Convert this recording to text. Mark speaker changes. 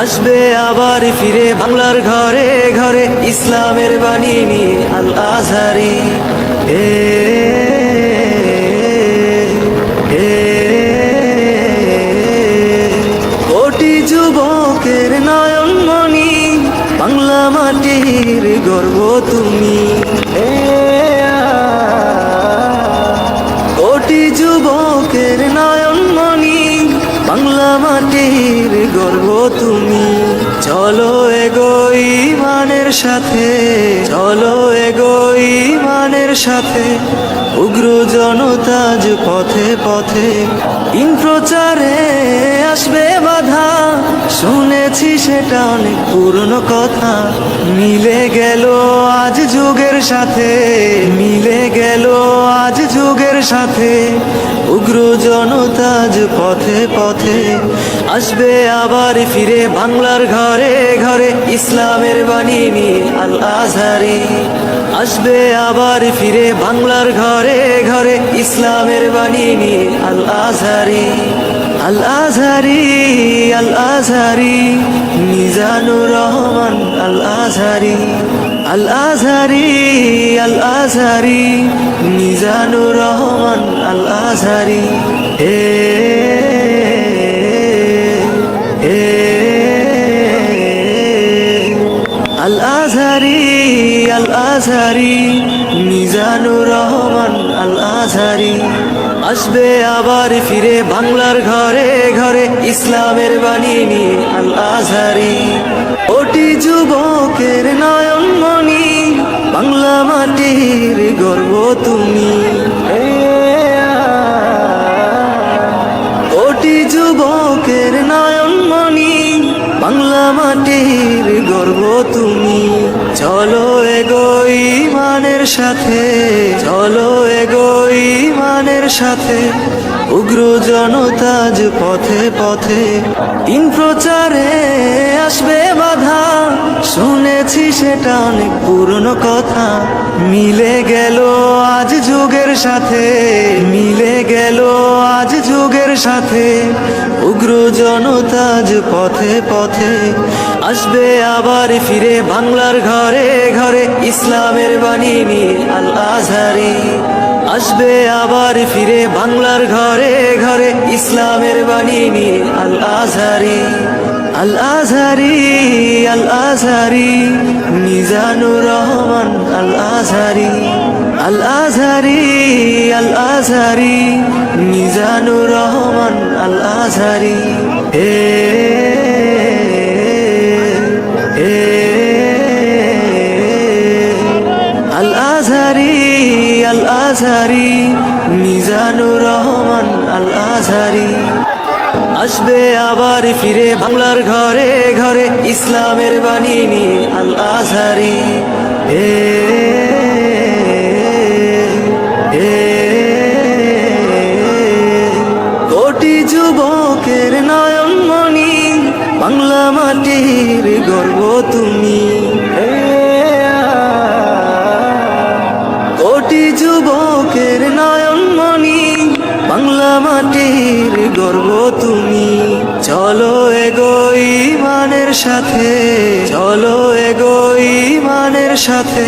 Speaker 1: আসবে আবার ফিরে বাংলার ঘরে ঘরে ইসলামের বাণী নিয়ে আল আজহারি। কোটি যুবকের নয়নমণি, বাংলা মাটির গর্ব তুমি। কোটি যুবকের নয়নমণি, বাংলা মাটির গর্ব তুমি। চলো এগোই মানের সাথে, চলো এগোই মানের সাথে, উগ্র জনতাজ পথে পথে। দিন প্রচারে আসবে বাধা, শুনেছি সেটা অনেক পুরনো কথা। মিলে গেল আজ যুগের সাথে, মিলে গেল আজ যুগের সাথে, উগ্র জনতাজ পথে পথে। আসবে আবার ফিরে বাংলার ঘরে ঘরে ইসলামের বাণী নিয়ে আল আজহারি। আসবে আবার ফিরে বাংলার ঘরে ঘরে ইসলামের বাণী নিয়ে আল আজহারি। আল আজহারি, আল আজহারি, মিজানুর রহমান আল আজহারি। আল আজহারি, আল আজহারি, মিজানুর রহমান আল আজহারি। আল আজহারি, আল আজহারি, মিজানুর রহমান আল আজহারি। আসবে আবার ফিরে বাংলার ঘরে ঘরে ইসলামের বাণী নিয়ে আল আজহারি। কোটি যুবকের নয়নমণি, বাংলা মাটির গর্ব তুমি। কোটি যুবকের নয়নমণি, বাংলা মাটির গর্ব তুমি। চলো এগোই মানের সাথে, চলো এগোই মানের সাথে, উগ্র জনতাজ পথে পথে। দিন প্রচারে আসবে বাধা, শুনেছি সেটা অনেক পুরনো কথা। মিলে গেল আজ যুগের সাথে, মিলে গেল আজ যুগের সাথে, উগ্র জনতাজ পথে পথে। আসবে আবার ফিরে বাংলার ঘরে ঘরে ইসলামের বাণী নিয়ে আল আজহারি। আসবে আবার ফিরে বাংলার ঘরে ঘরে ইসলামের বাণী নিয়ে আল আজহারি। আল আজহারি, আল আজহারি, মিজানুর রহমান আল আজহারি। আল আজহারি, আল আজহারি, মিজানুর রহমান আল আজহারি। আল আজহারি, আল আজহারি, মিজানুর রহমান আল আজহারি। আসবে আবার ফিরে বাংলার ঘরে ঘরে ইসলামের বাণী নিয়ে আল আজহারি। কোটি যুবকের নয়নমণি, বাংলা মাটির গর্ব তুমি। কোটি যুবকের নয়নমণি, বাংলা মাটির গর্ব তুমি। চলো এগোই মানের সাথে, চলো এগোই মানের সাথে।